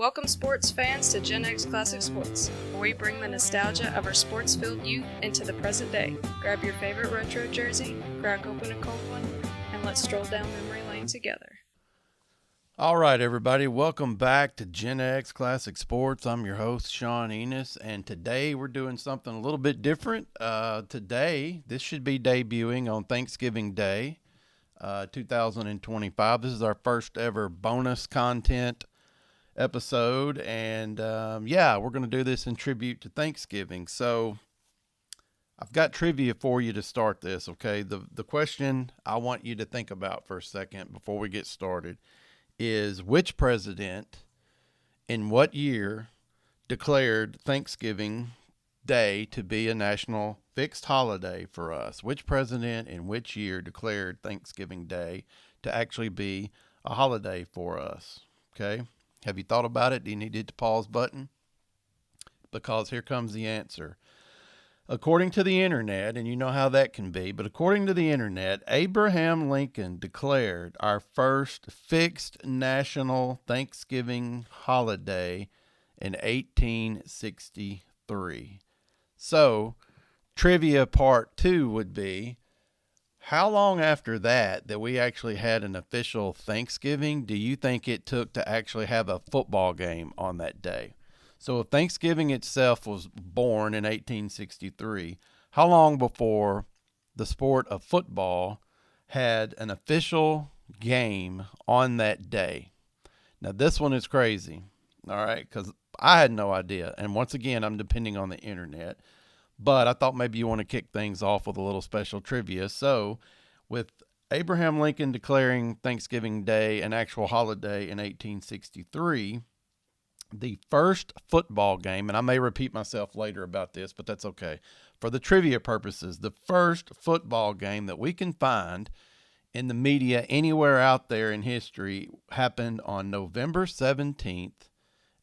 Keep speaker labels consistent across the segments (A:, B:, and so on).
A: Welcome sports fans to GenX Classic Sports, where we bring the nostalgia of our sports-filled youth into the present day. Grab your favorite retro jersey, crack open a cold one, and let's stroll down memory lane together.
B: All right, everybody, welcome back to GenX Classic Sports. I'm your host, Sean Enos, and today we're doing something a little bit different. Today, this should be debuting on Thanksgiving Day, 2025. This is our first ever bonus content episode, and we're going to do this in tribute to Thanksgiving. So I've got trivia for you to start this, okay? The question I want you to think about for a second before we get started is, which president in what year declared Thanksgiving Day to be a national fixed holiday for us? Which president in which year declared Thanksgiving Day to actually be a holiday for us? Okay? Have you thought about it? Do you need to hit the pause button? Because here comes the answer. According to the internet, and you know how that can be, but according to the internet, Abraham Lincoln declared our first fixed national Thanksgiving holiday in 1863. So, trivia part 2 would be, how long after that we actually had an official Thanksgiving do you think it took to actually have a football game on that day? So if Thanksgiving itself was born in 1863, how long before the sport of football had an official game on that day? Now, this one is crazy, all right, because I had no idea. And once again, I'm depending on the internet. But I thought maybe you want to kick things off with a little special trivia. So with Abraham Lincoln declaring Thanksgiving Day an actual holiday in 1863, the first football game, and I may repeat myself later about this, but that's okay. For the trivia purposes, the first football game that we can find in the media anywhere out there in history happened on November 17th,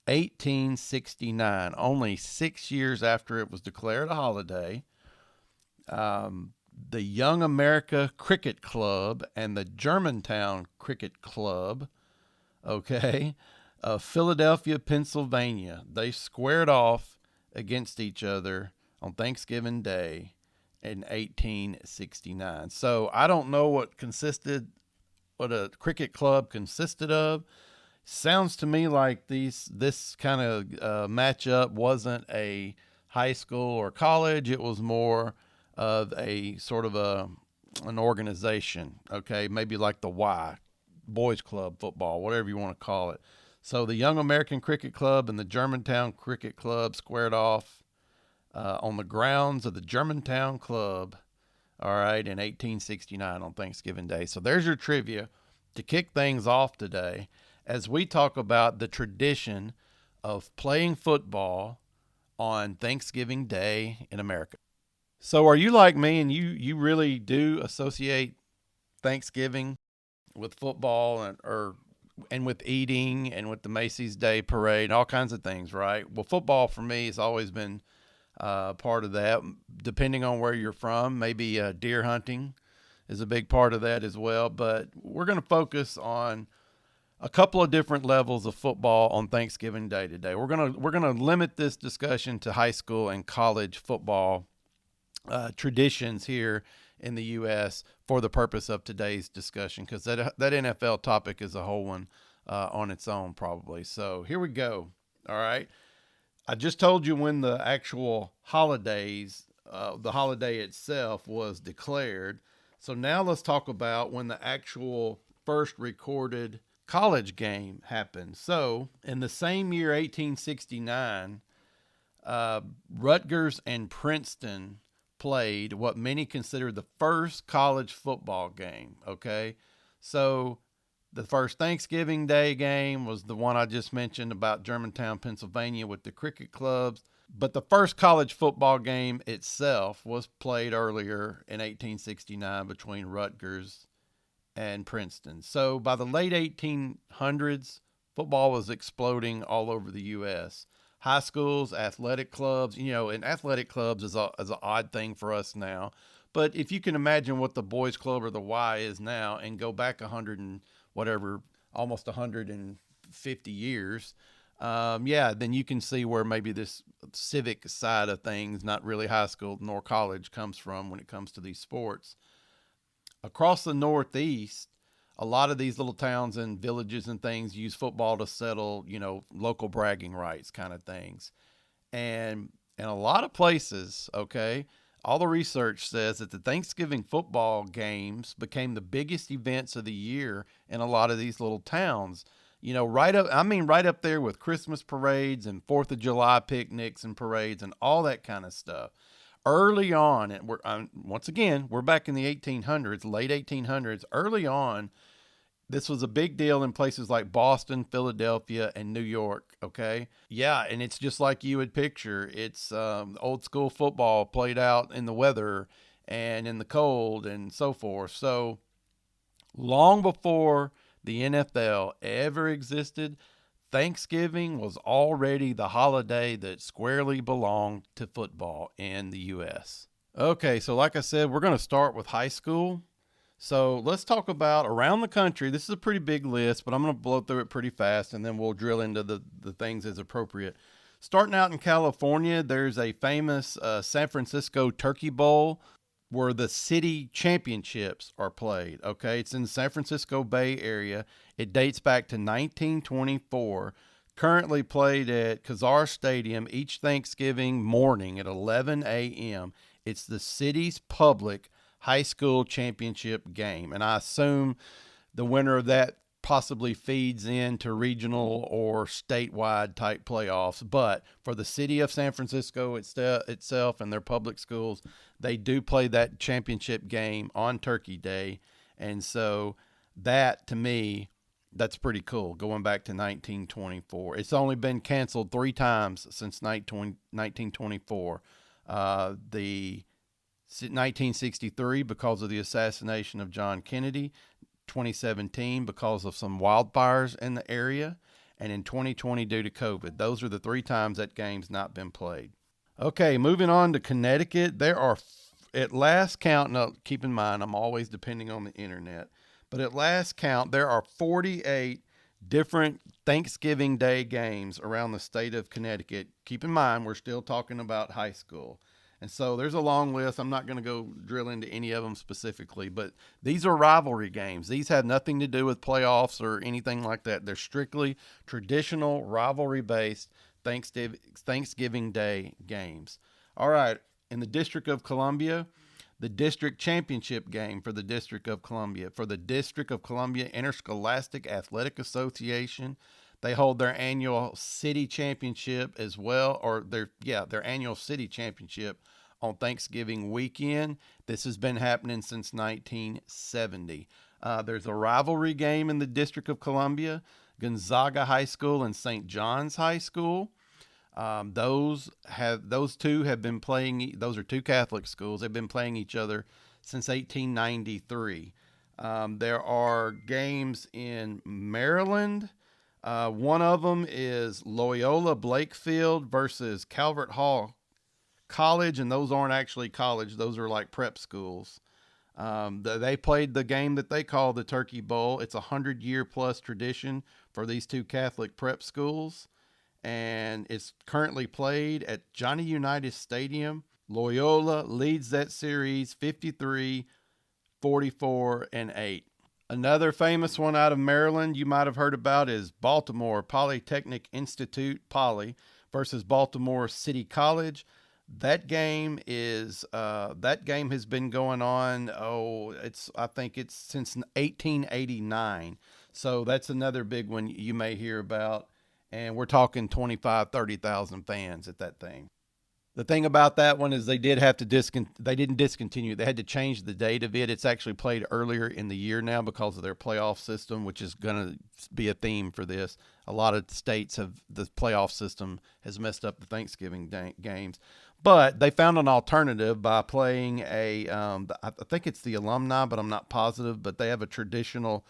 B: 1869, only 6 years after it was declared a holiday. The Young America Cricket Club and the Germantown Cricket Club, okay, of Philadelphia, Pennsylvania, they squared off against each other on Thanksgiving Day in 1869. So I don't know what a cricket club consisted of. Sounds to me like this kind of matchup wasn't a high school or college. It was more of a sort of an organization, okay? Maybe like the Y, Boys Club football, whatever you want to call it. So the Young American Cricket Club and the Germantown Cricket Club squared off on the grounds of the Germantown Club, all right, in 1869 on Thanksgiving Day. So there's your trivia to kick things off today as we talk about the tradition of playing football on Thanksgiving Day in America. So are you like me and you really do associate Thanksgiving with football and with eating and with the Macy's Day Parade and all kinds of things, right? Well, football for me has always been part of that. Depending on where you're from, maybe deer hunting is a big part of that as well. But we're going to focus on a couple of different levels of football on Thanksgiving Day today. We're gonna limit this discussion to high school and college football traditions here in the U.S. for the purpose of today's discussion, because that NFL topic is a whole one on its own probably. So here we go. All right. I just told you when the actual holidays, the holiday itself was declared. So now let's talk about when the actual first recorded college game happened. So in the same year, 1869, Rutgers and Princeton played what many consider the first college football game, okay? So the first Thanksgiving Day game was the one I just mentioned about Germantown, Pennsylvania with the cricket clubs. But the first college football game itself was played earlier in 1869 between Rutgers and Princeton. So by the late 1800s, football was exploding all over the U.S. High schools, athletic clubs, and athletic clubs is an odd thing for us now. But if you can imagine what the boys club or the Y is now and go back 100 and whatever, almost 150 years, Yeah, then you can see where maybe this civic side of things, not really high school nor college, comes from when it comes to these sports. Across the Northeast, a lot of these little towns and villages and things use football to settle, local bragging rights kind of things. And in a lot of places, okay, all the research says that the Thanksgiving football games became the biggest events of the year in a lot of these little towns. Right up there with Christmas parades and 4th of July picnics and parades and all that kind of stuff. Early on, and once again, we're back in the 1800s, late 1800s. Early on, this was a big deal in places like Boston, Philadelphia, and New York. Okay. Yeah. And it's just like you would picture. It's old school football played out in the weather and in the cold and so forth. So long before the NFL ever existed, Thanksgiving was already the holiday that squarely belonged to football in the U.S. Okay. So, like I said, we're going to start with high school. So let's talk about around the country. This is a pretty big list, but I'm going to blow through it pretty fast, and then we'll drill into the things as appropriate. Starting out in California, there's a famous San Francisco Turkey Bowl where the city championships are played. Okay, it's in the San Francisco Bay Area. It dates back to 1924. Currently played at Kezar Stadium each Thanksgiving morning at 11 a.m. It's the city's public high school championship game. And I assume the winner of that possibly feeds into regional or statewide type playoffs. But for the city of San Francisco itself and their public schools, they do play that championship game on Turkey Day. And so that, to me, that's pretty cool, going back to 1924. It's only been canceled 3 times since 1924. The 1963 because of the assassination of John Kennedy, 2017 because of some wildfires in the area, and in 2020 due to COVID. Those are the 3 times that game's not been played. Okay, moving on to Connecticut. There are, at last count, now keep in mind I'm always depending on the internet, but at last count there are 48 different Thanksgiving Day games around the state of Connecticut. Keep in mind we're still talking about high school. And so there's a long list. I'm not going to go drill into any of them specifically, but these are rivalry games. These have nothing to do with playoffs or anything like that. They're strictly traditional rivalry-based Thanksgiving Day games. All right, in the District of Columbia, the district championship game for the District of Columbia. For the District of Columbia Interscholastic Athletic Association, they hold their annual city championship as well, or their annual city championship on Thanksgiving weekend. This has been happening since 1970. There's a rivalry game in the District of Columbia, Gonzaga High School and St. John's High School. Those two have been playing. Those are 2 Catholic schools. They've been playing each other since 1893. There are games in Maryland. One of them is Loyola Blakefield versus Calvert Hall College, and those aren't actually college. Those are like prep schools. They played the game that they call the Turkey Bowl. It's a 100-year plus tradition for these 2 Catholic prep schools, and it's currently played at Johnny Unitas Stadium. Loyola leads that series 53, 44, and 8. Another famous one out of Maryland you might have heard about is Baltimore Polytechnic Institute, Poly, versus Baltimore City College. That game has been going on. I think it's since 1889. So that's another big one you may hear about. And we're talking 25, 30,000 fans at that thing. The thing about that one is they didn't discontinue. They had to change the date of it. It's actually played earlier in the year now because of their playoff system, which is going to be a theme for this. A lot of states the playoff system has messed up the Thanksgiving games. But they found an alternative by playing I think it's the Alumni, but I'm not positive, but they have a traditional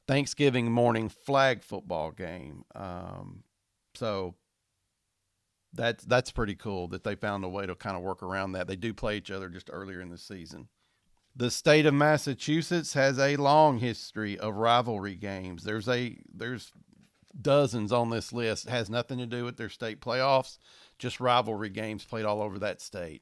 B: Thanksgiving morning flag football game. So that's pretty cool that they found a way to kind of work around that. They do play each other just earlier in the season. The state of Massachusetts has a long history of rivalry games. There's dozens on this list. It has nothing to do with their state playoffs, just rivalry games played all over that state.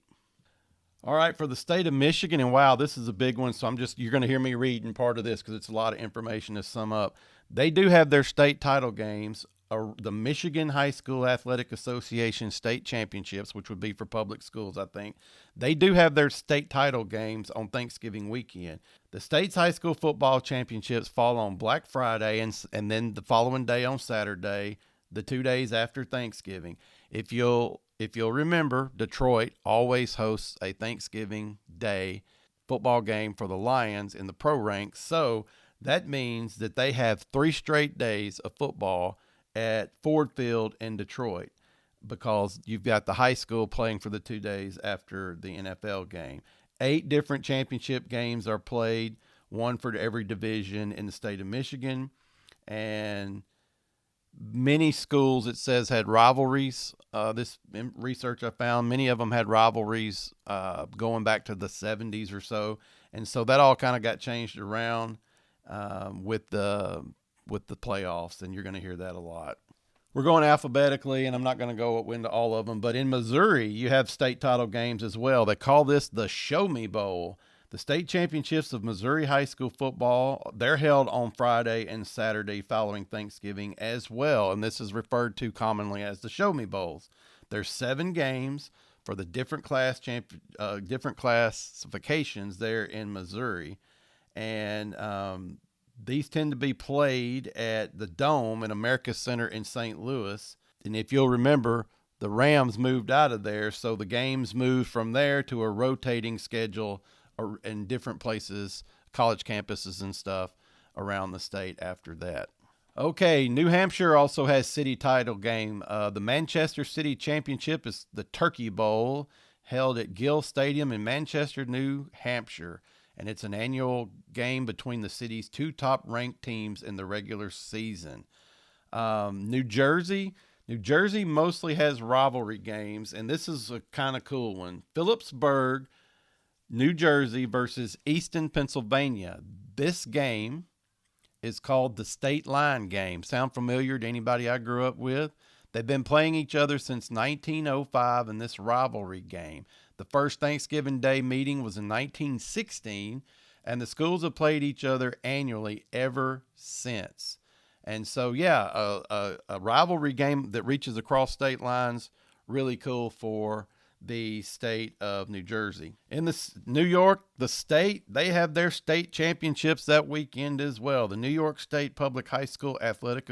B: All right, for the state of Michigan, and wow, this is a big one, so you're going to hear me reading part of this because it's a lot of information to sum up. They do have their state title games, the Michigan High School Athletic Association state championships, which would be for public schools, I think. They do have their state title games on Thanksgiving weekend. The state's high school football championships fall on Black Friday and then the following day on Saturday, the 2 days after Thanksgiving. If you'll remember, Detroit always hosts a Thanksgiving Day football game for the Lions in the pro ranks. So that means that they have 3 straight days of football at Ford Field in Detroit because you've got the high school playing for the 2 days after the NFL game. 8 different championship games are played, one for every division in the state of Michigan. And many schools, it says, had rivalries. This research I found, many of them had rivalries going back to the 70s or so. And so that all kind of got changed around with the playoffs, and you're going to hear that a lot. We're going alphabetically, and I'm not going to go into all of them, but in Missouri, you have state title games as well. They call this the Show Me Bowl. The state championships of Missouri high school football, they're held on Friday and Saturday following Thanksgiving as well, and this is referred to commonly as the Show Me Bowls. There's 7 games for the different classifications there in Missouri, and these tend to be played at the Dome in America Center in St. Louis. And if you'll remember, the Rams moved out of there, so the games moved from there to a rotating schedule in different places, college campuses and stuff around the state after that. Okay, New Hampshire also has city title game. The Manchester City Championship is the Turkey Bowl, held at Gill Stadium in Manchester, New Hampshire. And it's an annual game between the city's 2 top-ranked teams in the regular season. New Jersey mostly has rivalry games, and this is a kind of cool one. Phillipsburg, New Jersey versus Easton, Pennsylvania. This game is called the State Line Game. Sound familiar to anybody I grew up with? They've been playing each other since 1905 in this rivalry game. The first Thanksgiving Day meeting was in 1916, and the schools have played each other annually ever since. And so, yeah, a rivalry game that reaches across state lines, really cool for the state of New Jersey. In New York, the state, they have their state championships that weekend as well. The New York State Public High School Athletic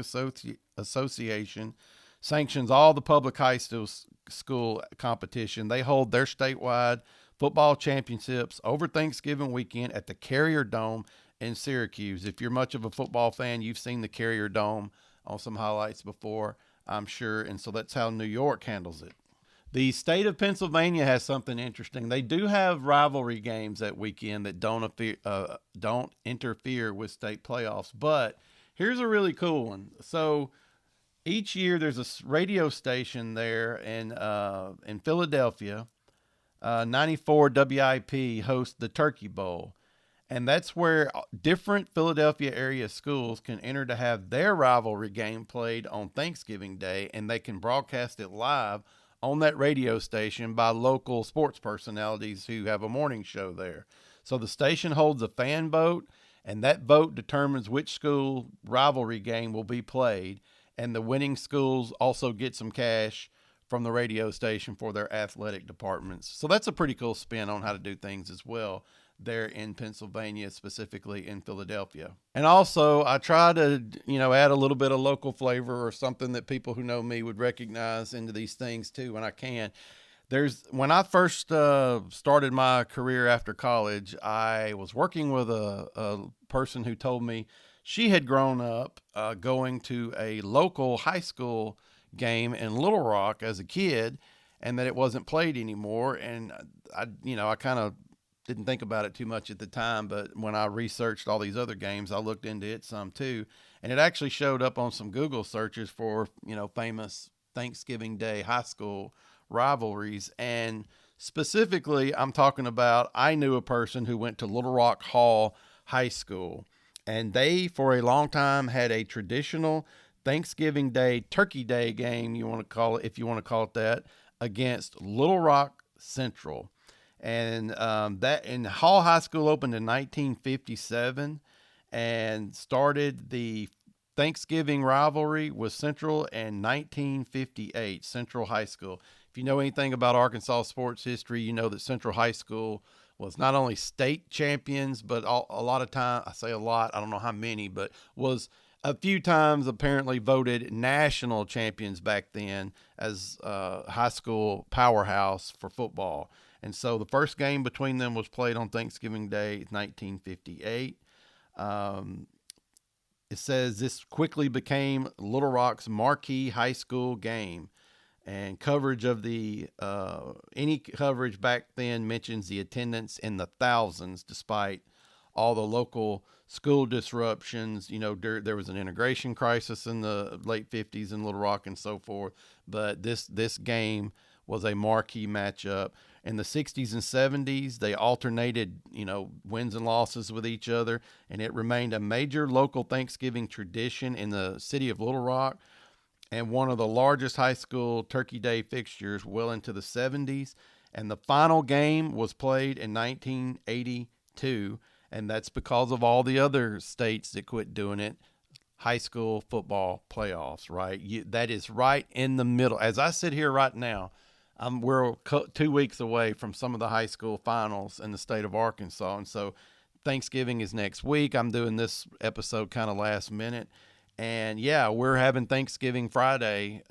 B: Association sanctions all the public high school competition. They hold their statewide football championships over Thanksgiving weekend at the Carrier Dome in Syracuse. If you're much of a football fan, you've seen the Carrier Dome on some highlights before, I'm sure. And so that's how New York handles it. The state of Pennsylvania has something interesting. They do have rivalry games that weekend that don't interfere with state playoffs. But here's a really cool one. So each year there's a radio station there in Philadelphia. 94 WIP hosts the Turkey Bowl. And that's where different Philadelphia area schools can enter to have their rivalry game played on Thanksgiving Day, and they can broadcast it live on that radio station by local sports personalities who have a morning show there. So the station holds a fan vote, and that vote determines which school rivalry game will be played. And the winning schools also get some cash from the radio station for their athletic departments. So that's a pretty cool spin on how to do things as well there in Pennsylvania, specifically in Philadelphia. And also, I try to, add a little bit of local flavor or something that people who know me would recognize into these things too when I can. When I first started my career after college, I was working with a person who told me she had grown up going to a local high school game in Little Rock as a kid, and that it wasn't played anymore. And I kind of didn't think about it too much at the time, but when I researched all these other games, I looked into it some too, and it actually showed up on some Google searches for famous Thanksgiving Day high school rivalries. And specifically, I'm talking about, I knew a person who went to Little Rock Hall High School, and they for a long time had a traditional Thanksgiving Day, Turkey Day game, you want to call it, if you want to call it that, against Little Rock Central. And that in Hall High School opened in 1957 and started the Thanksgiving rivalry with Central in 1958, Central High School. If you know anything about Arkansas sports history, you know that Central High School was not only state champions, but a lot of time, I say a lot, I don't know how many, but was a few times apparently voted national champions back then as a high school powerhouse for football. And so the first game between them was played on Thanksgiving Day, 1958. It says this quickly became Little Rock's marquee high school game. And coverage of the any coverage back then mentions the attendance in the thousands, despite all the local school disruptions. You know, there was an integration crisis in the late 50s in Little Rock and so forth. But this game was a marquee matchup. In the 60s and 70s, they alternated, you know, wins and losses with each other, and it remained a major local Thanksgiving tradition in the city of Little Rock and one of the largest high school Turkey Day fixtures well into the 70s. And the final game was played in 1982, and that's because of all the other states that quit doing it. High school football playoffs, right? That is right in the middle. As I sit here right now, we're 2 weeks away from some of the high school finals in the state of Arkansas. And so Thanksgiving is next week. I'm doing this episode kind of last minute. And yeah, we're having Thanksgiving Friday,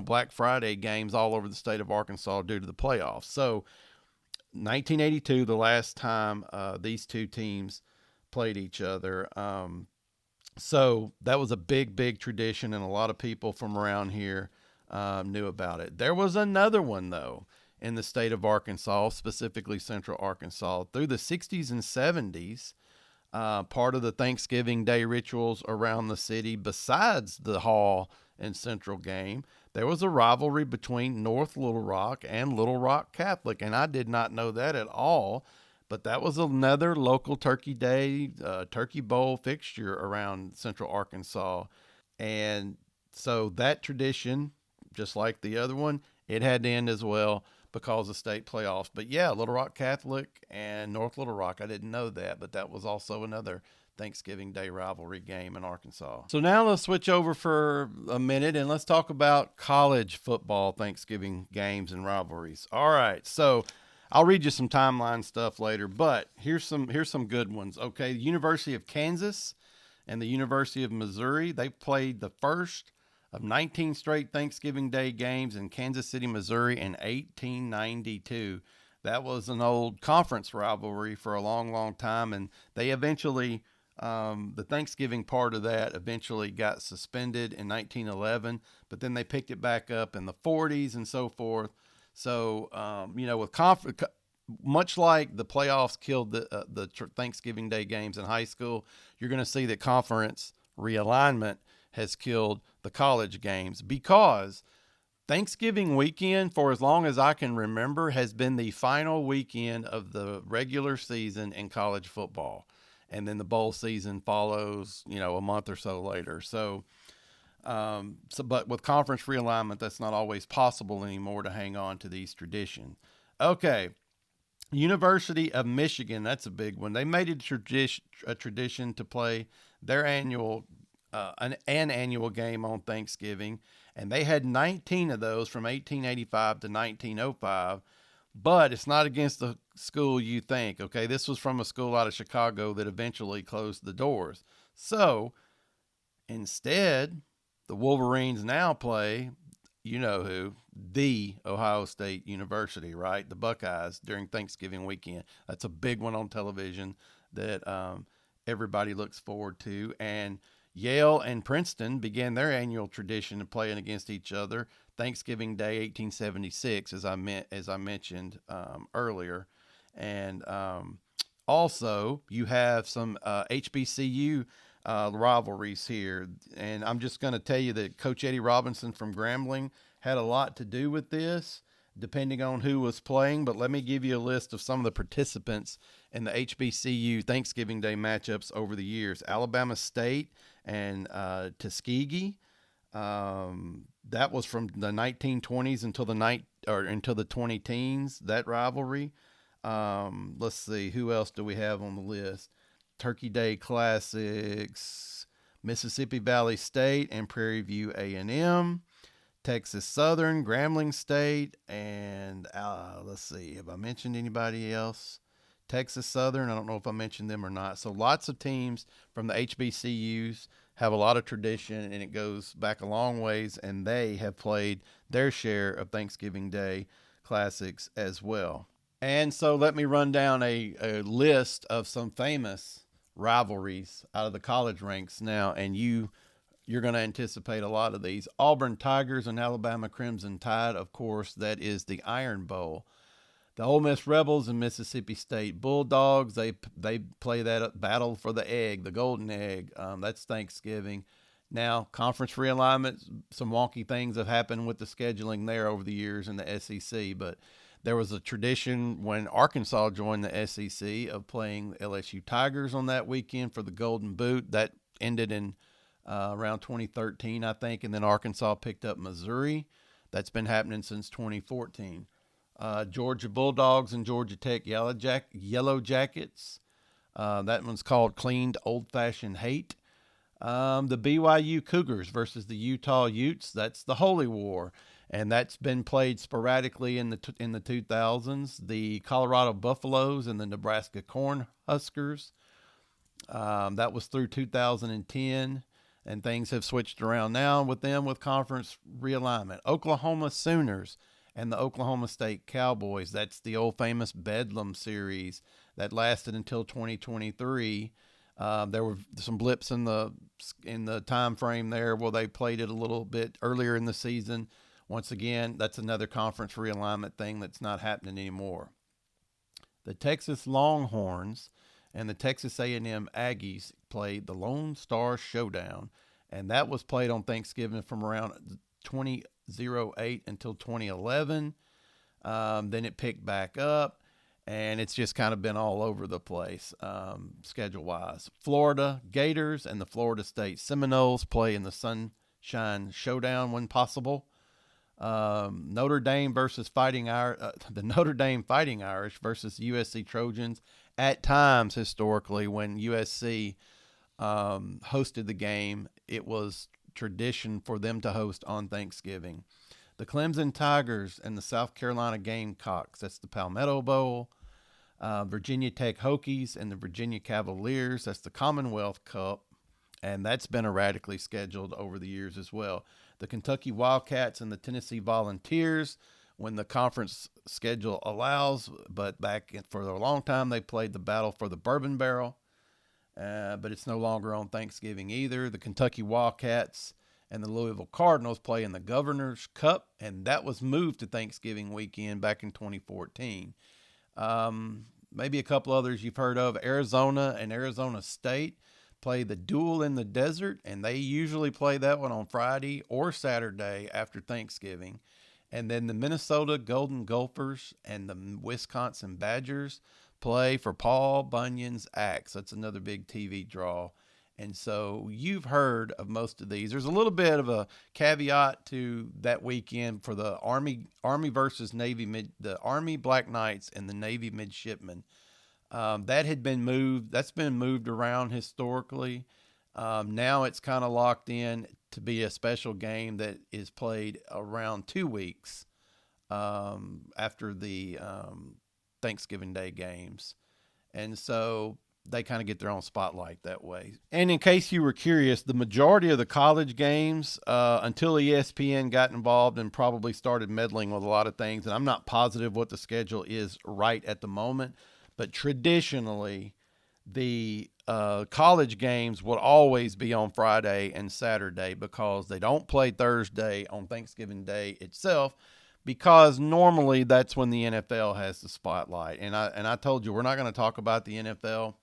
B: Black Friday games all over the state of Arkansas due to the playoffs. So 1982, the last time these two teams played each other. So that was a big, big tradition, and a lot of people from around here knew about it. There was another one, though, in the state of Arkansas, specifically Central Arkansas. Through the 60s and 70s, part of the Thanksgiving Day rituals around the city, besides the Hall and Central game, there was a rivalry between North Little Rock and Little Rock Catholic, and I did not know that at all. But that was another local Turkey Day, Turkey Bowl fixture around Central Arkansas. And so that tradition, just like the other one, it had to end as well because of state playoffs. But yeah, Little Rock Catholic and North Little Rock, I didn't know that, but that was also another Thanksgiving Day rivalry game in Arkansas. So now let's switch over for a minute and let's talk about college football Thanksgiving games and rivalries. All right, so I'll read you some timeline stuff later, but here's some good ones. Okay, the University of Kansas and the University of Missouri, they played the first of 19 straight Thanksgiving Day games in Kansas City, Missouri in 1892. That was an old conference rivalry for a long, long time, and they eventually, the Thanksgiving part of that eventually got suspended in 1911, but then they picked it back up in the 40s and so forth. So, with much like the playoffs killed the Thanksgiving Day games in high school, you're going to see that conference realignment has killed the college games, because Thanksgiving weekend, for as long as I can remember, has been the final weekend of the regular season in college football. And then the bowl season follows, a month or so later. But with conference realignment, that's not always possible anymore to hang on to these traditions. Okay. University of Michigan, that's a big one. They made it a tradition to play their annual an annual game on Thanksgiving, and they had 19 of those from 1885 to 1905. But it's not against the school you think. Okay, this was from a school out of Chicago that eventually closed the doors. So instead, the Wolverines now play, you know who, the Ohio State University, right? The Buckeyes during Thanksgiving weekend. That's a big one on television that everybody looks forward to. And Yale and Princeton began their annual tradition of playing against each other Thanksgiving Day, 1876, as I mentioned earlier. And also, you have some HBCU rivalries here. And I'm just going to tell you that Coach Eddie Robinson from Grambling had a lot to do with this, depending on who was playing. But let me give you a list of some of the participants in the HBCU Thanksgiving Day matchups over the years. Alabama State and Tuskegee, That was from the 1920s until until the 20 teens. That rivalry. Let's see, who else do we have on the list? Turkey Day Classics, Mississippi Valley State and Prairie View A&M, Texas Southern, Grambling State, and let's see, have I mentioned anybody else? Texas Southern, I don't know if I mentioned them or not. So lots of teams from the HBCUs have a lot of tradition, and it goes back a long ways, and they have played their share of Thanksgiving Day classics as well. And so let me run down a list of some famous rivalries out of the college ranks now, and you're going to anticipate a lot of these. Auburn Tigers and Alabama Crimson Tide, of course, that is the Iron Bowl. The Ole Miss Rebels and Mississippi State Bulldogs, they play that battle for the egg, the golden egg. That's Thanksgiving. Now, conference realignment, some wonky things have happened with the scheduling there over the years in the SEC, but there was a tradition when Arkansas joined the SEC of playing LSU Tigers on that weekend for the Golden Boot. That ended in around 2013, I think, and then Arkansas picked up Missouri. That's been happening since 2014. Georgia Bulldogs and Georgia Tech Yellow Jackets. That one's called Cleaned Old Fashioned Hate. The BYU Cougars versus the Utah Utes. That's the Holy War, and that's been played sporadically in the 2000s. The Colorado Buffaloes and the Nebraska Cornhuskers. That was through 2010, and things have switched around now with them with conference realignment. Oklahoma Sooners and the Oklahoma State Cowboys. That's the old famous Bedlam series that lasted until 2023. There were some blips in the time frame there where they played it a little bit earlier in the season. Once again, that's another conference realignment thing that's not happening anymore. The Texas Longhorns and the Texas A&M Aggies played the Lone Star Showdown, and that was played on Thanksgiving from around 2008 until 2011. Then it picked back up, and it's just kind of been all over the place schedule-wise. Florida Gators and the Florida State Seminoles play in the Sunshine Showdown when possible. Notre Dame versus the Notre Dame Fighting Irish versus USC Trojans. At times, historically, when USC hosted the game, it was tradition for them to host on Thanksgiving. The Clemson Tigers and the South Carolina Gamecocks. That's the Palmetto Bowl. Virginia Tech Hokies and the Virginia Cavaliers. That's the Commonwealth Cup, and that's been erratically scheduled over the years as well. The Kentucky Wildcats and the Tennessee Volunteers, when the conference schedule allows, but back for a long time they played the battle for the Bourbon Barrel, but it's no longer on Thanksgiving either. The Kentucky Wildcats and the Louisville Cardinals play in the Governor's Cup, and that was moved to Thanksgiving weekend back in 2014. Maybe a couple others you've heard of. Arizona and Arizona State play the Duel in the Desert, and they usually play that one on Friday or Saturday after Thanksgiving. And then the Minnesota Golden Gophers and the Wisconsin Badgers play for Paul Bunyan's Axe. That's another big TV draw. And so you've heard of most of these. There's a little bit of a caveat to that weekend for the Army versus Navy, the Army Black Knights and the Navy Midshipmen. That had been moved. That's been moved around historically. Now it's kind of locked in to be a special game that is played around 2 weeks after the Thanksgiving Day games. And so they kind of get their own spotlight that way. And in case you were curious, the majority of the college games, until ESPN got involved and probably started meddling with a lot of things, and I'm not positive what the schedule is right at the moment, but traditionally, the college games would always be on Friday and Saturday because they don't play Thursday on Thanksgiving Day itself, because normally that's when the NFL has the spotlight. And I told you we're not going to talk about the NFL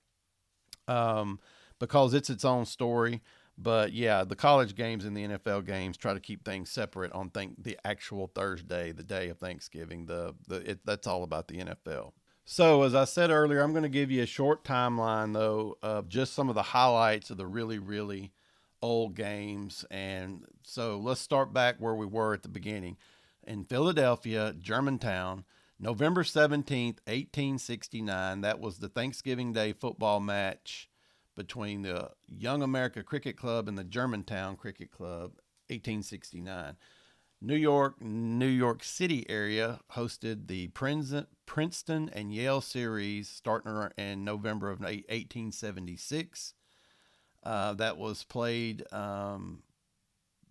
B: because it's its own story. But yeah, the college games and the NFL games try to keep things separate on the actual Thursday, the day of Thanksgiving. That's all about the NFL. So as I said earlier, I'm going to give you a short timeline, though, of just some of the highlights of the really, really old games. And so let's start back where we were at the beginning. In Philadelphia, Germantown, November 17th, 1869, that was the Thanksgiving Day football match between the Young America Cricket Club and the Germantown Cricket Club, 1869. New York City area hosted the Princeton and Yale series starting in November of 1876. That was played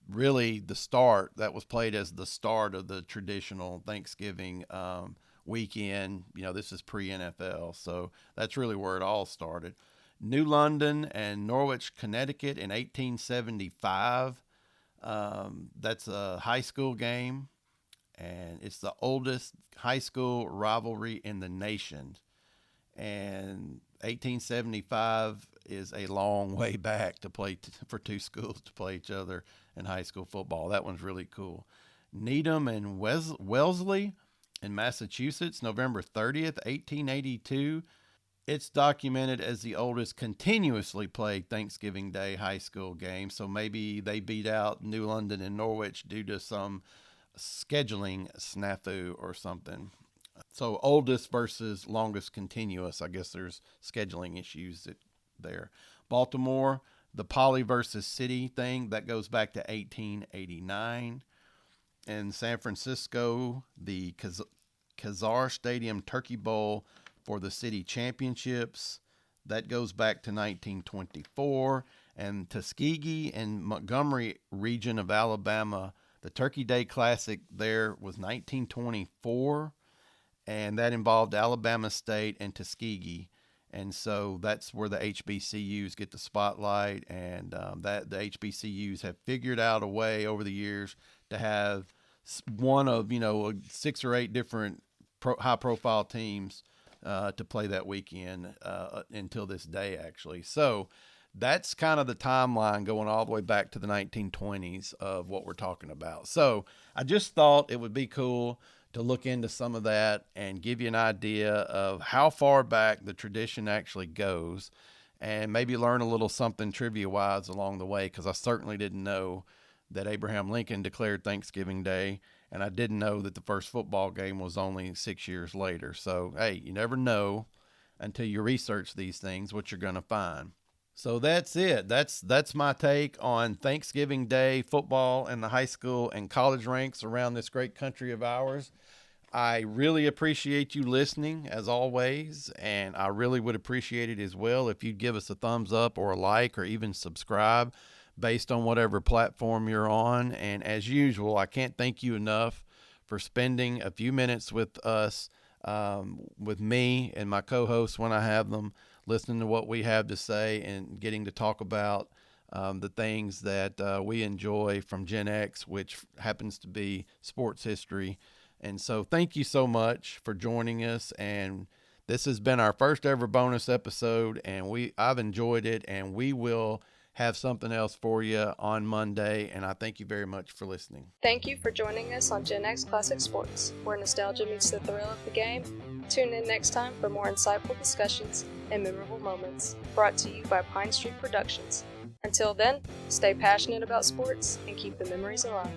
B: really the start. That was played as the start of the traditional Thanksgiving weekend. This is pre-NFL, so that's really where it all started. New London and Norwich, Connecticut in 1875. That's a high school game, and it's the oldest high school rivalry in the nation. And 1875 is a long way back to play for two schools to play each other in high school football. That one's really cool. Needham and Wellesley in Massachusetts, November 30th, 1882. It's documented as the oldest continuously played Thanksgiving Day high school game. So maybe they beat out New London and Norwich due to some scheduling snafu or something. So oldest versus longest continuous. I guess there's scheduling issues there. Baltimore, the Poly versus City thing, that goes back to 1889. In San Francisco, the Kezar Stadium Turkey Bowl for the city championships, that goes back to 1924. And Tuskegee and Montgomery region of Alabama, the Turkey Day Classic there was 1924, and that involved Alabama State and Tuskegee. And so that's where the HBCUs get the spotlight, and that the HBCUs have figured out a way over the years to have one of 6 or 8 different high-profile teams to play that weekend until this day, actually. So that's kind of the timeline going all the way back to the 1920s of what we're talking about. So I just thought it would be cool to look into some of that and give you an idea of how far back the tradition actually goes, and maybe learn a little something trivia-wise along the way, because I certainly didn't know that Abraham Lincoln declared Thanksgiving Day, and I didn't know that the first football game was only 6 years later. So, hey, you never know until you research these things what you're going to find. So that's it. That's my take on Thanksgiving Day football and the high school and college ranks around this great country of ours. I really appreciate you listening, as always, and I really would appreciate it as well if you'd give us a thumbs up or a like or even subscribe based on whatever platform you're on. And as usual, I can't thank you enough for spending a few minutes with us, with me and my co-hosts when I have them, listening to what we have to say and getting to talk about the things that we enjoy from Gen X, which happens to be sports history. And so thank you so much for joining us. And this has been our first ever bonus episode, and I've enjoyed it, and we will have something else for you on Monday. And I thank you very much for listening.
A: Thank you for joining us on GenX Classic Sports, where nostalgia meets the thrill of the game. Tune in next time for more insightful discussions and memorable moments, brought to you by Pine Street Productions. Until then, stay passionate about sports and keep the memories alive.